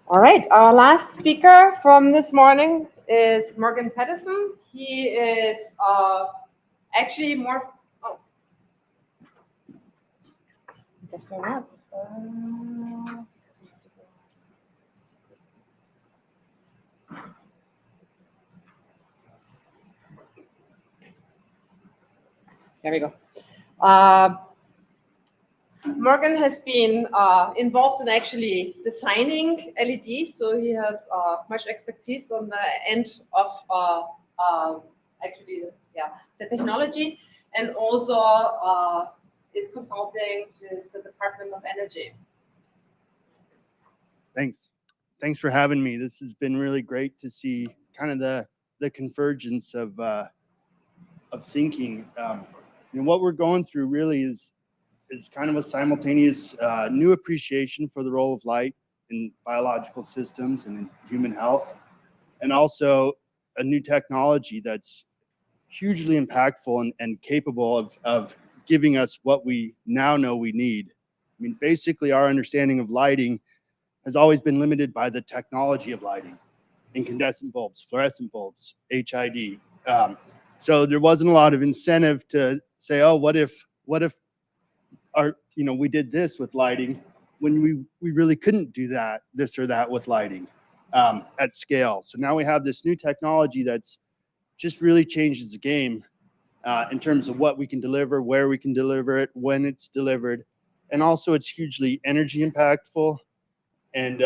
All right, our last speaker from this morning is Morgan Pattison. He is actually more. Oh, guess we're not. There we go. Morgan has been involved in actually designing LEDs, so he has much expertise on the end of actually the technology, and also is consulting with the Department of Energy. Thanks for having me. This has been really great to see kind of the convergence of thinking. What we're going through really is kind of a simultaneous new appreciation for the role of light in biological systems and in human health, and also a new technology that's hugely impactful and capable of giving us what we now know we need. I mean, basically, our understanding of lighting has always been limited by the technology of lighting, incandescent bulbs, fluorescent bulbs, HID. So there wasn't a lot of incentive to say, oh, what if we did this with lighting when we really couldn't do this or that with lighting at scale. So now we have this new technology that's just really changes the game in terms of what we can deliver, where we can deliver it, when it's delivered, and also it's hugely energy impactful and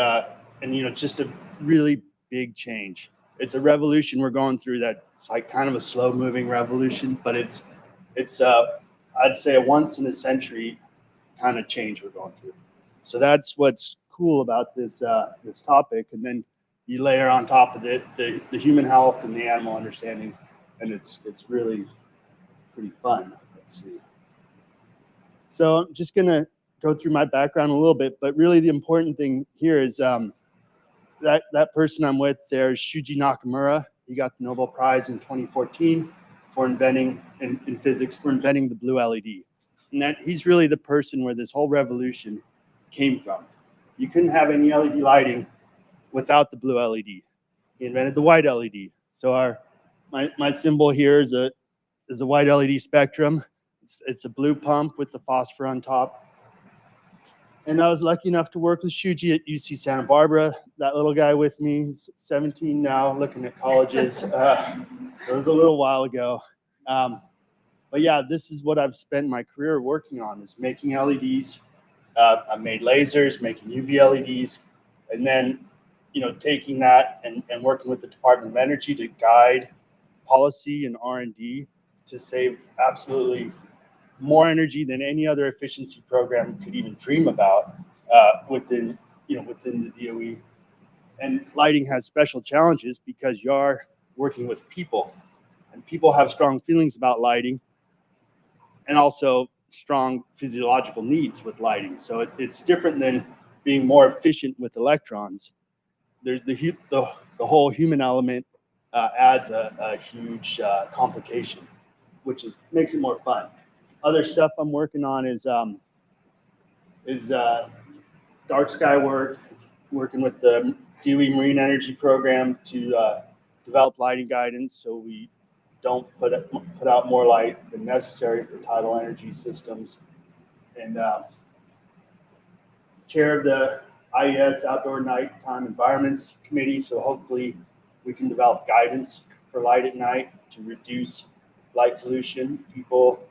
just a really big change. It's a revolution we're going through that's like kind of a slow moving revolution, but it's I'd say a once in a century kind of change we're going through. So that's what's cool about this topic. And then you layer on top of it the human health and the animal understanding, and it's really pretty fun. Let's see. So I'm just gonna go through my background a little bit, but really the important thing here is that person I'm with there is Shuji Nakamura. He got the Nobel Prize in 2014 for inventing in physics for inventing the blue LED. And that he's really the person where this whole revolution came from. You couldn't have any LED lighting without the blue LED. He invented the white LED. So my symbol here is a white LED spectrum. It's a blue pump with the phosphor on top. And I was lucky enough to work with Shuji at UC Santa Barbara. That little guy with me, he's 17 now, looking at colleges. So it was a little while ago. But yeah, this is what I've spent my career working on, is making LEDs. I've made lasers, making UV LEDs, and then taking that and working with the Department of Energy to guide policy and R&D to save absolutely more energy than any other efficiency program could even dream about within the DOE. And lighting has special challenges because you are working with people, and people have strong feelings about lighting and also strong physiological needs with lighting. So it's different than being more efficient with electrons. There's the whole human element adds a huge complication, which makes it more fun. Other stuff I'm working on is dark sky work, working with the DOE Marine Energy Program to develop lighting guidance so we don't put out more light than necessary for tidal energy systems. And chair of the IES Outdoor Nighttime Environments Committee, so hopefully we can develop guidance for light at night to reduce light pollution. People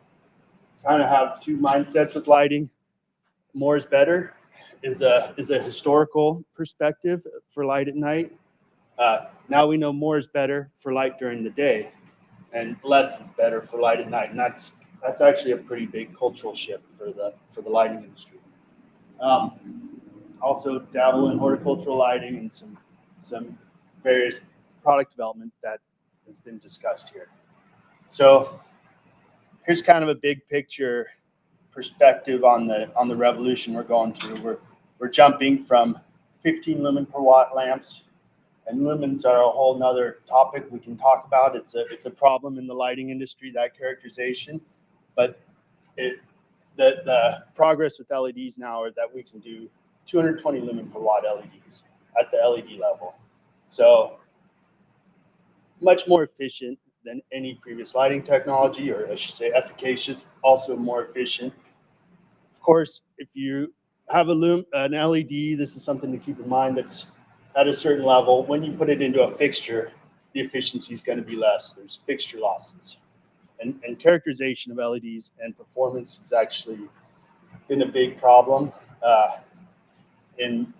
kind of have two mindsets with lighting. More is better is a historical perspective for light at night. Now we know more is better for light during the day, and less is better for light at night. And that's actually a pretty big cultural shift for the lighting industry. Also dabble in horticultural lighting and some various product development that has been discussed here. So here's kind of a big picture perspective on the revolution we're going through. We're jumping from 15 lumen per watt lamps, and lumens are a whole nother topic we can talk about. It's a problem in the lighting industry, that characterization, but the progress with LEDs now are that we can do 220 lumen per watt LEDs at the LED level. So much more efficient than any previous lighting technology, or I should say efficacious, also more efficient. Of course, if you have an LED, this is something to keep in mind that's at a certain level. When you put it into a fixture, the efficiency is going to be less. There's fixture losses. And characterization of LEDs and performance has actually been a big problem in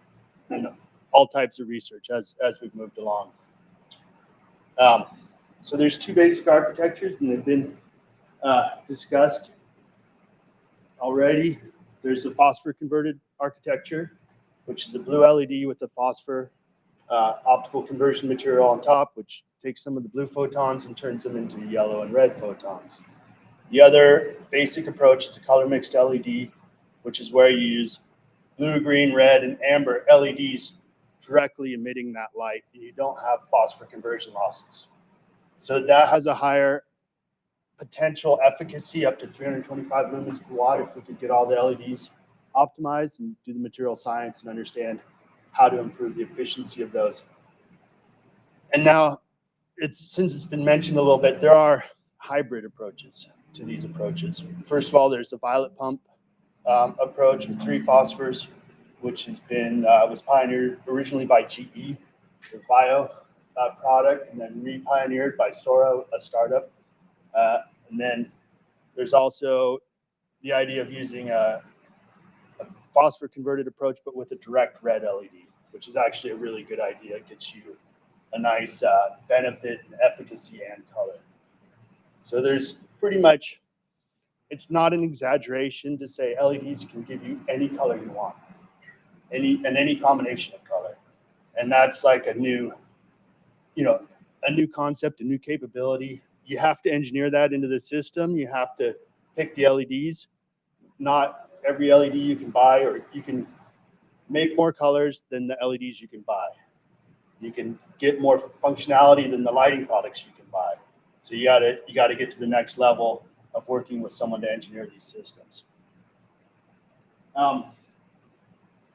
all types of research as we've moved along. So there's two basic architectures, and they've been discussed already. There's the phosphor converted architecture, which is a blue LED with the phosphor optical conversion material on top, which takes some of the blue photons and turns them into yellow and red photons. The other basic approach is a color mixed LED, which is where you use blue, green, red, and amber LEDs directly emitting that light, and you don't have phosphor conversion losses. So that has a higher potential efficacy, up to 325 lumens per watt, if we could get all the LEDs optimized and do the material science and understand how to improve the efficiency of those. And now, since it's been mentioned a little bit, there are hybrid approaches to these approaches. First of all, there's the violet pump approach with 3 phosphors, which has been was pioneered originally by GE, the Bio product, and then re-pioneered by Sora, a startup. And then there's also the idea of using a phosphor converted approach, but with a direct red LED, which is actually a really good idea. It gets you a nice benefit and efficacy and color. So there's pretty much, it's not an exaggeration to say LEDs can give you any color you want, any combination of color. And that's like a new concept, a new capability. You have to engineer that into the system. You have to pick the LEDs. Not every LED you can buy, or you can make more colors than the LEDs you can buy. You can get more functionality than the lighting products you can buy. So you gotta get to the next level of working with someone to engineer these systems. So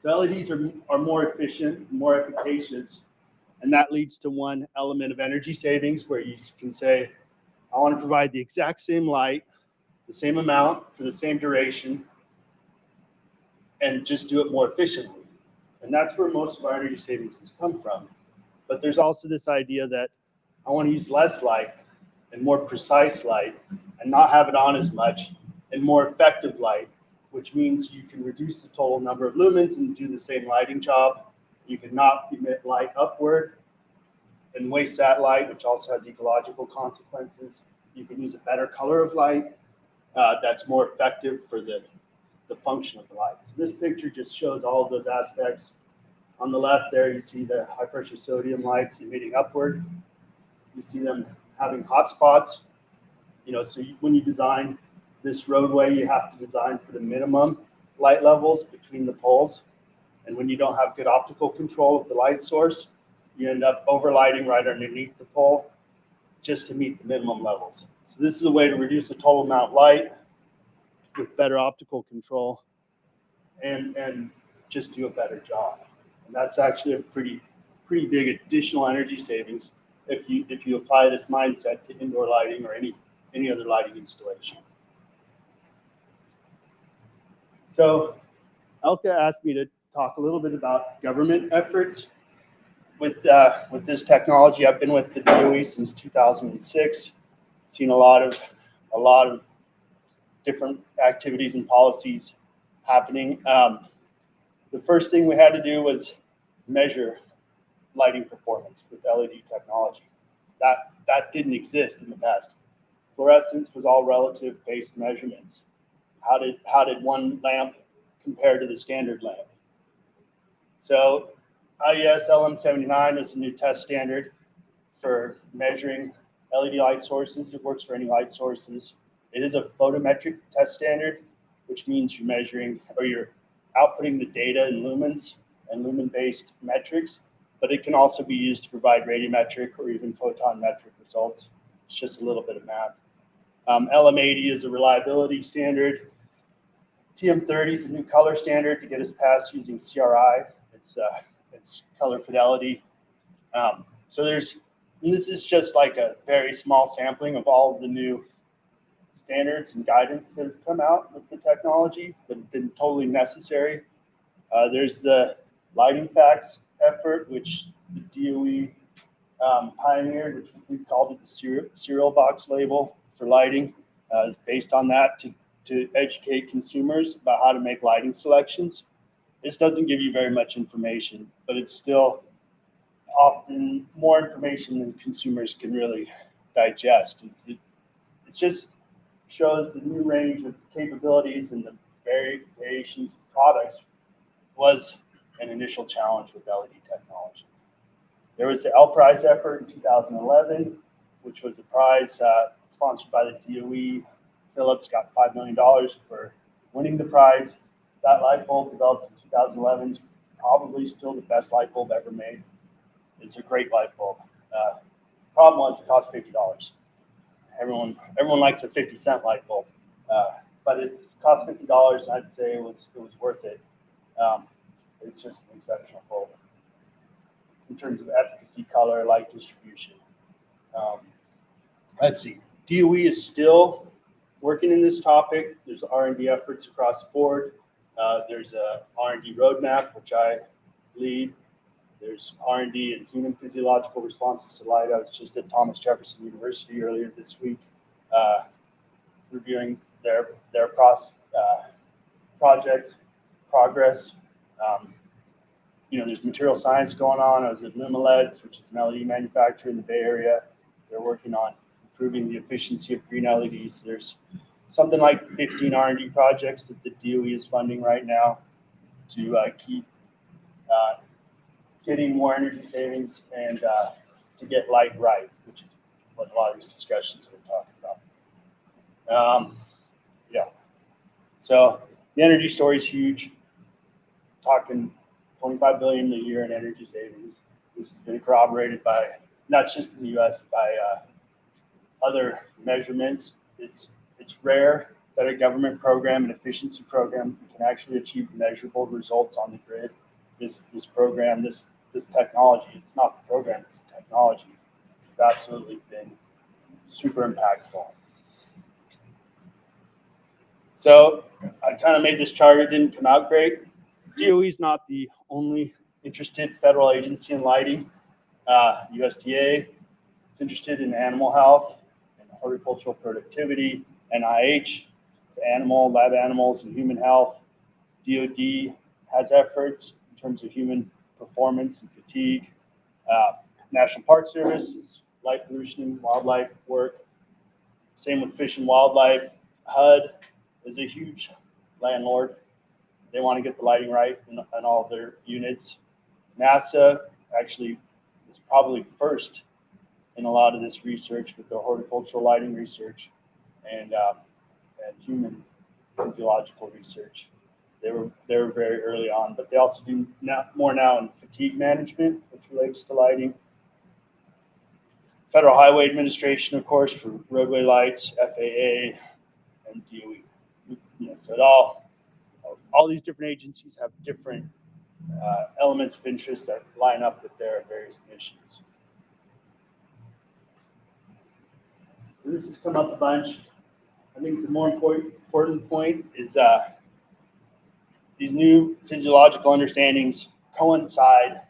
LEDs are more efficient, more efficacious, and that leads to one element of energy savings, where you can say, I want to provide the exact same light, the same amount for the same duration, and just do it more efficiently. And that's where most of our energy savings has come from. But there's also this idea that I want to use less light and more precise light, and not have it on as much, and more effective light, which means you can reduce the total number of lumens and do the same lighting job. You can not emit light upward and waste that light, which also has ecological consequences. You can use a better color of light that's more effective for the function of the light. So this picture just shows all of those aspects. On the left there, you see the high pressure sodium lights emitting upward. You see them having hot spots. So when you design this roadway, you have to design for the minimum light levels between the poles. And when you don't have good optical control of the light source, you end up overlighting right underneath the pole just to meet the minimum levels. So this is a way to reduce the total amount of light with better optical control and just do a better job. And that's actually a pretty big additional energy savings if you apply this mindset to indoor lighting or any other lighting installation. So Elka asked me to talk a little bit about government efforts with this technology. I've been with the DOE since 2006. Seen a lot of different activities and policies happening. The first thing we had to do was measure lighting performance with LED technology. That didn't exist in the past. Fluorescence was all relative based measurements. How did one lamp compare to the standard lamp? So IES LM79 is a new test standard for measuring LED light sources. It works for any light sources. It is a photometric test standard, which means you're measuring, or you're outputting the data in lumens and lumen-based metrics, but it can also be used to provide radiometric or even photon metric results. It's just a little bit of math. LM80 is a reliability standard. TM30 is a new color standard to get us past using CRI. It's color fidelity. So this is just like a very small sampling of all of the new standards and guidance that have come out with the technology that have been totally necessary. There's the lighting facts effort, which the DOE pioneered, which we called it the cereal box label for lighting. Is based on that to educate consumers about how to make lighting selections. This doesn't give you very much information, but it's still often more information than consumers can really digest. It just shows the new range of capabilities and the variations of products was an initial challenge with LED technology. There was the L Prize effort in 2011, which was a prize sponsored by the DOE. Philips got $5 million for winning the prize. That light bulb developed in 2011 is probably still the best light bulb ever made. It's a great light bulb. Problem was it cost $50. Everyone likes a 50-cent light bulb, but it cost $50. And I'd say it was worth it. It's just an exceptional bulb in terms of efficacy, color, light distribution. Let's see. DOE is still working in this topic. There's R&D efforts across the board. There's a R&D roadmap, which I lead. There's R&D in human physiological responses to light. I was just at Thomas Jefferson University earlier this week, reviewing their project progress. There's material science going on. I was at LumaLEDs, which is an LED manufacturer in the Bay Area. They're working on improving the efficiency of green LEDs. There's something like 15 R&D projects that the DOE is funding right now to keep getting more energy savings and to get light right, which is what a lot of these discussions have been talking about. So the energy story is huge. Talking 25 billion a year in energy savings. This has been corroborated by not just in the U.S. by other measurements. It's rare that a government program, an efficiency program, can actually achieve measurable results on the grid. This program, this technology, it's not the program, it's the technology. It's absolutely been super impactful. So I kind of made this chart. It didn't come out great. DOE is not the only interested federal agency in lighting. USDA is interested in animal health and horticultural productivity. NIH, animal, lab animals, and human health. DOD has efforts in terms of human performance and fatigue. National Park Service is light pollution and wildlife work. Same with Fish and Wildlife. HUD is a huge landlord. They want to get the lighting right in all of their units. NASA actually was probably first in a lot of this research with the horticultural lighting research and human physiological research. They were very early on, but they also do more now in fatigue management, which relates to lighting. Federal Highway Administration, of course, for roadway lights, FAA, and DOE. So all these different agencies have different elements of interest that line up with their various missions. So this has come up a bunch. I think the more important point is these new physiological understandings coincide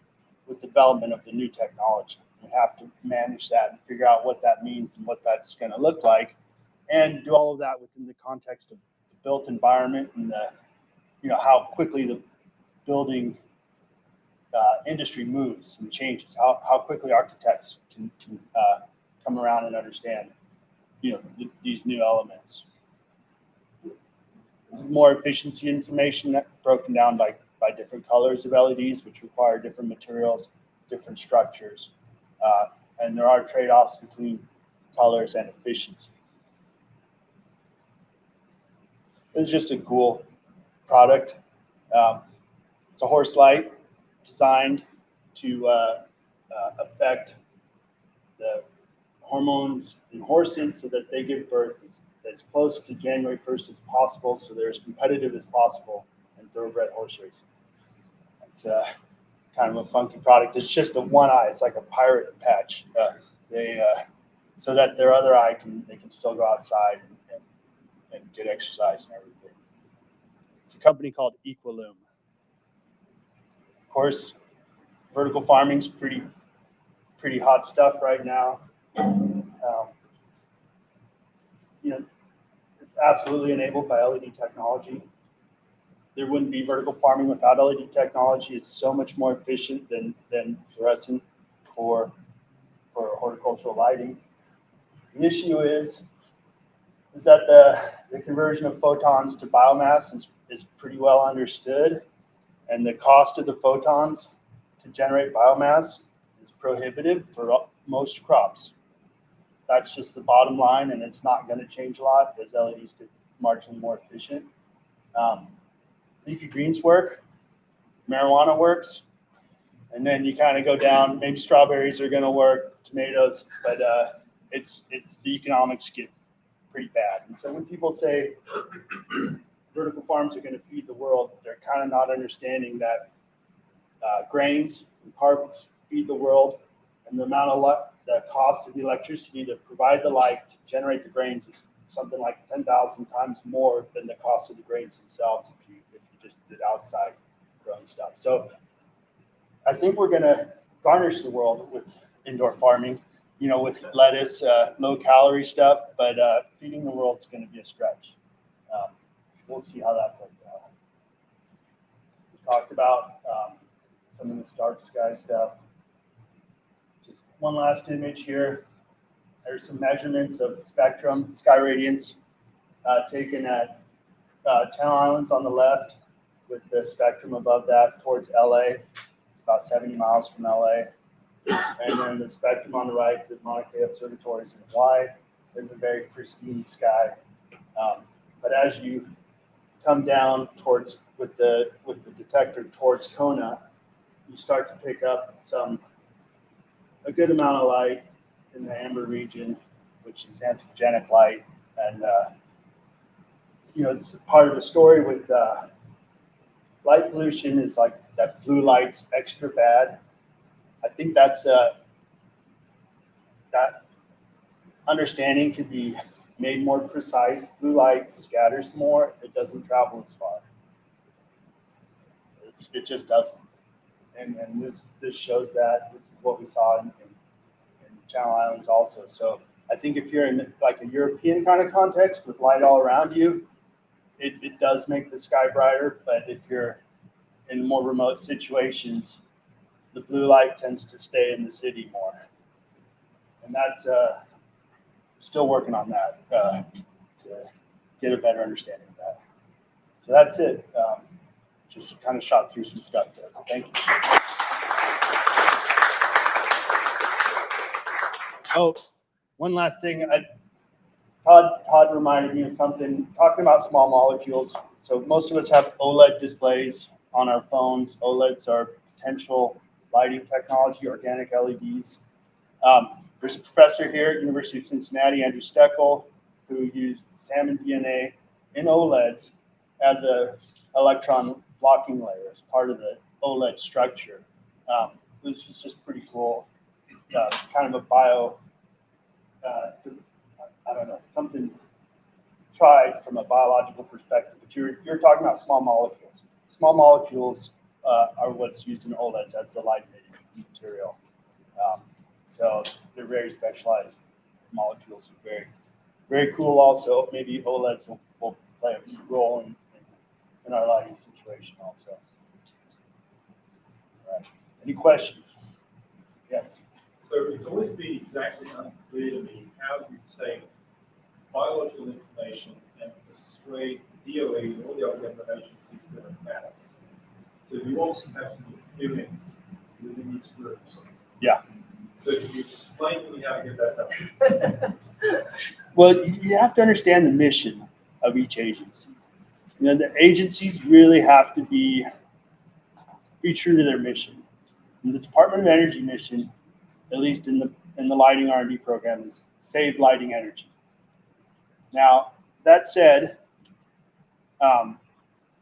with the development of the new technology. We have to manage that and figure out what that means and what that's going to look like, and do all of that within the context of the built environment and how quickly the building industry moves and changes. How quickly architects can come around and understand these new elements. This is more efficiency information broken down by different colors of LEDs, which require different materials, different structures. And there are trade-offs between colors and efficiency. This is just a cool product. It's a horse light designed to affect the hormones in horses so that they give birth as as close to January 1st as possible, so they're as competitive as possible in thoroughbred horse racing. It's kind of a funky product. It's just a one eye. It's like a pirate patch. So that their other eye they can still go outside and get exercise and everything. It's a company called Equiloom. Of course, vertical farming's pretty hot stuff right now. It's absolutely enabled by LED technology. There wouldn't be vertical farming without LED technology. It's so much more efficient than fluorescent for horticultural lighting. The issue is that the conversion of photons to biomass is pretty well understood, and the cost of the photons to generate biomass is prohibitive for most crops. That's just the bottom line, and it's not going to change a lot as LEDs get marginally more efficient. Leafy greens work, marijuana works, and then you kind of go down. Maybe strawberries are going to work, tomatoes, but it's the economics get pretty bad. And so when people say vertical farms are going to feed the world, they're kind of not understanding that grains and carbs feed the world, and the amount of the cost of the electricity to provide the light to generate the grains is something like 10,000 times more than the cost of the grains themselves if you just did outside grown stuff. So I think we're going to garnish the world with indoor farming, with lettuce, low calorie stuff, but feeding the world is going to be a stretch. We'll see how that plays out. We talked about some of this dark sky stuff. Just one last image here. There's some measurements of spectrum, sky radiance, taken at Channel Islands on the left, with the spectrum above that towards LA. It's about 70 miles from LA. And then the spectrum on the right is at Mauna Kea observatories in Hawaii. There's a very pristine sky. But as you come down towards with the detector towards Kona, you start to pick up a good amount of light in the amber region, which is anthropogenic light. And it's part of the story with light pollution is like that blue light's extra bad. I think that understanding could be made more precise. Blue light scatters more. It doesn't travel as far. It just doesn't. And this shows that. This is what we saw in Channel Islands also. So I think if you're in like a European kind of context with light all around you, it does make the sky brighter. But if you're in more remote situations, the blue light tends to stay in the city more. And that's still working on that to get a better understanding of that. So that's it. Just kind of shot through some stuff there. Thank you. Oh, one last thing. Todd reminded me of something, talking about small molecules. So most of us have OLED displays on our phones. OLEDs are potential lighting technology, organic LEDs. There's a professor here at University of Cincinnati, Andrew Steckel, who used salmon DNA in OLEDs as a electron blocking layer as part of the OLED structure. It was just pretty cool. Kind of a something tried from a biological perspective, but you're talking about small molecules. Small molecules are what's used in OLEDs as the light emitting material. So they're very specialized molecules, very, very cool. Also, maybe OLEDs will play a role in our lighting situation also. All right. Any questions? Yes. So it's always been exactly unclear to me how you take biological information and persuade the DOE and all the other government agencies that are Pattison. So you also have some experience within these groups. Yeah. So can you explain to me how to get that done? Well, you have to understand the mission of each agency. The agencies really have to be true to their mission. And the Department of Energy mission, at least in the lighting R&D program, is save lighting energy. Now, that said,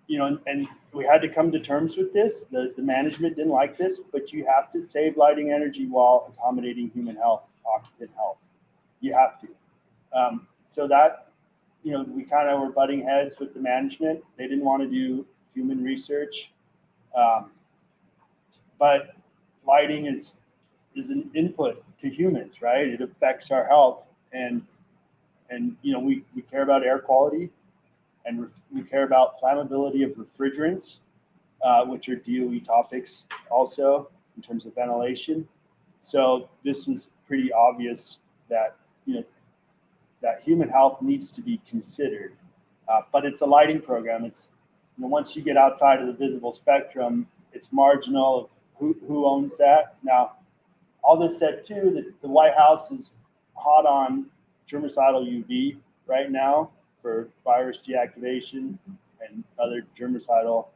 you know, and we had to come to terms with this. The management didn't like this, but you have to save lighting energy while accommodating human health, occupant health. You have to. So that, you know, we kind of were butting heads with the management. They didn't want to do human research. But lighting is an input to humans, right? It affects our health. And you know, we care about air quality, and we care about flammability of refrigerants, which are DOE topics also in terms of ventilation. So this was pretty obvious that, you know, that human health needs to be considered. But it's a lighting program. It's, you know, once you get outside of the visible spectrum, it's marginal of who owns that. Now, all this said too, the White House is hot on germicidal UV right now for virus deactivation and other germicidal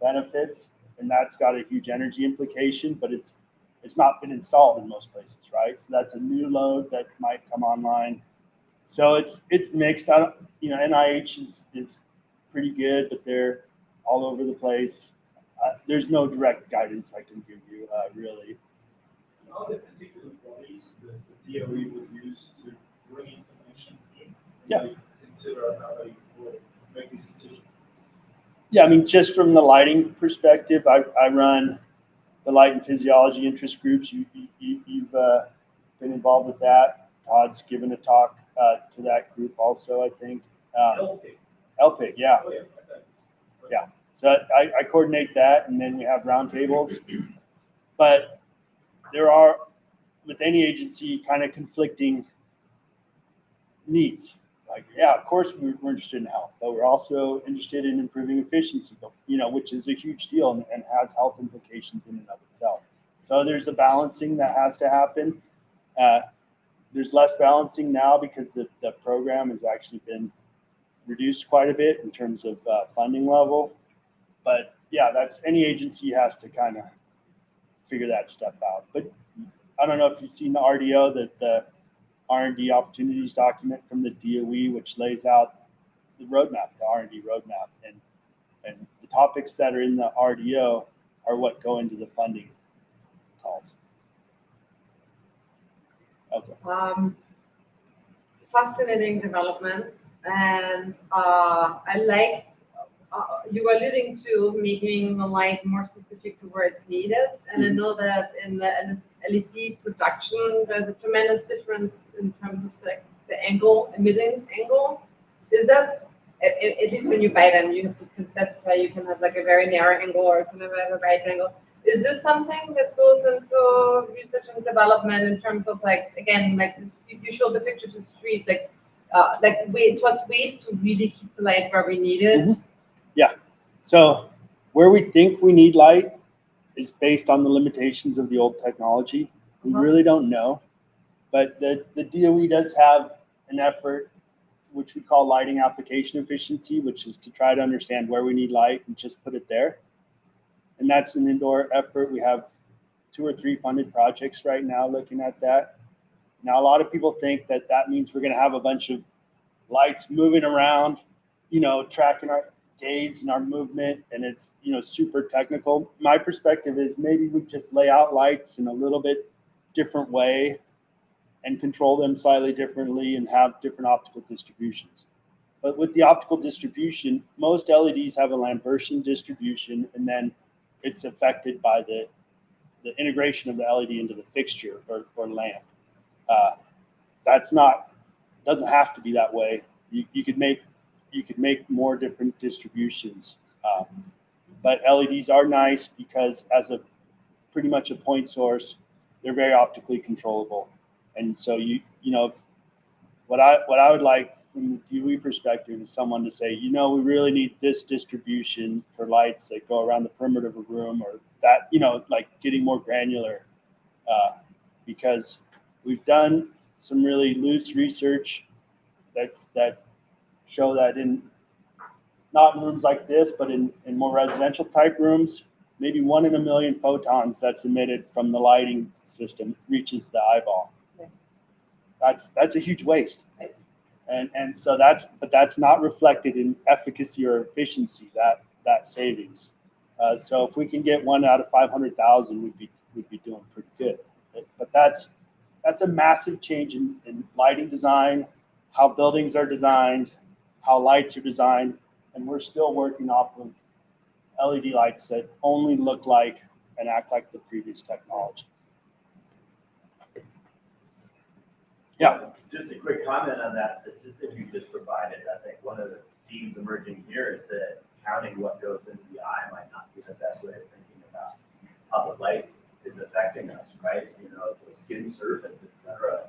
benefits, and that's got a huge energy implication, but it's not been installed in most places, right? So that's a new load that might come online. So it's mixed. I don't, you know, NIH is pretty good, but they're all over the place. There's no direct guidance I can give you, really. Are there particular bodies that the DOE would use to bring information in? Yeah. They consider how they would make these decisions. Yeah, I mean, just from the lighting perspective, I run the light and physiology interest groups. You've been involved with that. Todd's given a talk to that group also, I think. LPIG, yeah. Oh, yeah. Yeah. So I coordinate that, and then we have roundtables. But there are, with any agency, kind of conflicting needs. Like, yeah, of course we're interested in health, but we're also interested in improving efficiency, you know, which is a huge deal and has health implications in and of itself. So there's a balancing that has to happen. There's less balancing now because the program has actually been reduced quite a bit in terms of funding level. But yeah, that's, any agency has to kind of figure that stuff out. But I don't know if you've seen the RDO, the R&D opportunities document from the DOE, which lays out the roadmap, the R&D roadmap, and the topics that are in the RDO are what go into the funding calls. Okay. Fascinating developments, and I liked you were alluding to making the light more specific to where it's needed, and I know that in the LED production there's a tremendous difference in terms of the angle, emitting angle. Is that, at least when you buy them, you can specify, you can have like a very narrow angle or you can have a wide angle. Is this something that goes into research and development in terms of, like, again, like this, you showed the picture to the street, like what's ways to really keep the light where we need it? Mm-hmm. Yeah. So where we think we need light is based on the limitations of the old technology. We really don't know, but the DOE does have an effort which we call lighting application efficiency, which is to try to understand where we need light and just put it there. And that's an indoor effort. We have 2 or 3 funded projects right now looking at that. Now, a lot of people think that that means we're going to have a bunch of lights moving around, you know, tracking our gaze and our movement, and it's, you know, super technical. My perspective is maybe we just lay out lights in a little bit different way and control them slightly differently and have different optical distributions. But with the optical distribution, most LEDs have a Lambertian distribution, and then it's affected by the integration of the LED into the fixture or lamp. That's not, doesn't have to be that way. You could make more different distributions. But LEDs are nice because as a pretty much a point source, they're very optically controllable. And so you know, what I would like from the DOE perspective is someone to say, you know, we really need this distribution for lights that go around the perimeter of a room, or that, you know, like getting more granular, because we've done some really loose research that show that in, not in rooms like this, but in more residential type rooms, maybe 1 in a million photons that's emitted from the lighting system reaches the eyeball. Okay. That's a huge waste. Right. And so that's not reflected in efficacy or efficiency, that savings. So if we can get 1 out of 500,000, we'd be doing pretty good. But that's a massive change in lighting design, how buildings are designed, how lights are designed, and we're still working off of LED lights that only look like and act like the previous technology. Yeah. Just a quick comment on that statistic you just provided. I think one of the themes emerging here is that counting what goes into the eye might not be the best way of thinking about how the light is affecting us, right? You know, so skin surface, etc.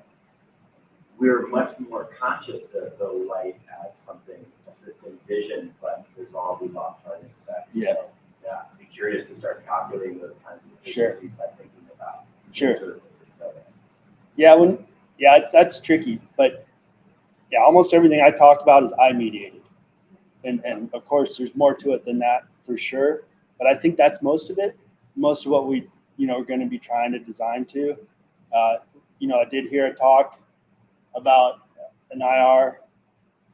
We're much more conscious of the light as something assisting vision, but there's all these off-target effects. Yeah. So, yeah, I'd be curious to start calculating those kinds of Sure. efficiencies by thinking about skin Sure. surface, etc. Yeah, that's tricky, but yeah, almost everything I talk about is eye mediated, and of course there's more to it than that for sure. But I think that's most of it. Most of what we are going to be trying to design to. I did hear a talk about an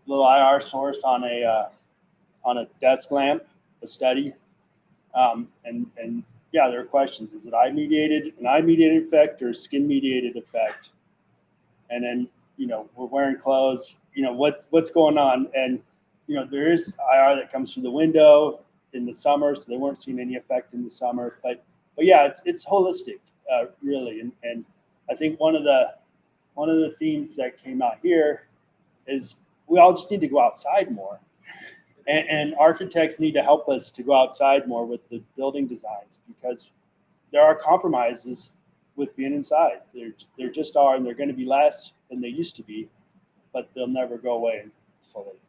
little IR source on a desk lamp, a study, and yeah, there are questions: is it an eye mediated effect or skin mediated effect? And then, we're wearing clothes, what's going on? And, there is IR that comes through the window in the summer, so they weren't seeing any effect in the summer. But yeah, it's holistic, really. And I think one of the themes that came out here is we all just need to go outside more. And architects need to help us to go outside more with the building designs, because there are compromises with being inside. There just are, and they're going to be less than they used to be, but they'll never go away fully.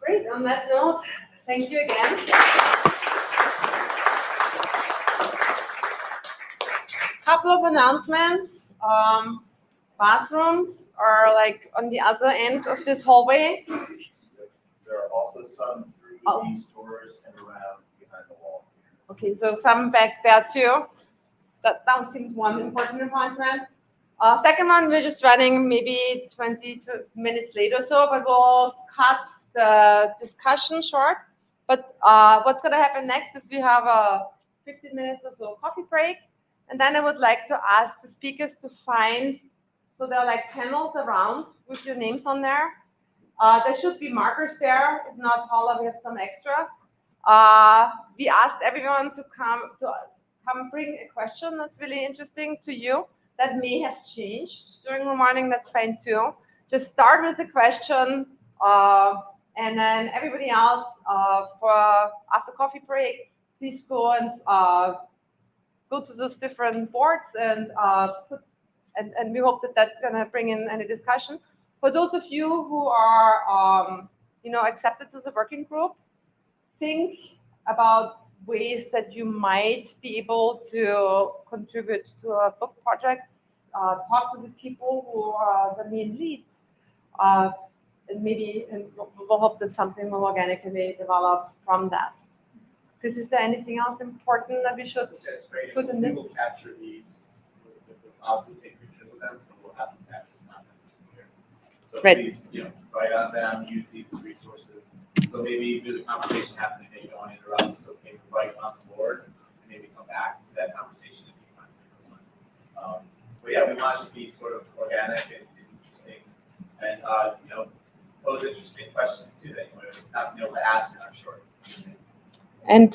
Great. On that note, thank you again. Couple of announcements. Bathrooms are like on the other end of this hallway. There are also some through these doors and around behind the wall. Okay, so some back there too. That seems one important announcement. Second one, we're just running maybe 20 minutes late or so, but we'll cut the discussion short. But what's going to happen next is we have a 15 minutes or so coffee break. And then I would like to ask the speakers to find, so there are like panels around with your names on there. There should be markers there. If not, Paula, we have some extra. We asked everyone to come bring a question that's really interesting to you that may have changed during the morning. That's fine too. Just start with the question, and then everybody else after coffee break, please go and go to those different boards and we hope that that's gonna bring in any discussion. For those of you who are accepted to the working group, think about ways that you might be able to contribute to a book project, talk to the people who are the main leads, and we'll hope that something will organically develop from that. Chris, is there anything else important that we should put in this? We will capture these with the same pictures of them, so we'll have them capture content here. So Right. Please, write on them, use these as resources. So maybe if there's a conversation happening that you don't want to interrupt, it's okay to write on the board and maybe come back to that conversation if you find a different one. But yeah, we want it to be sort of organic and interesting, and pose interesting questions too that you might not be able to ask in our short. And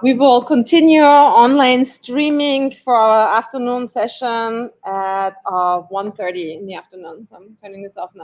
we will continue online streaming for our afternoon session at 1:30 in the afternoon. So I'm turning this off now.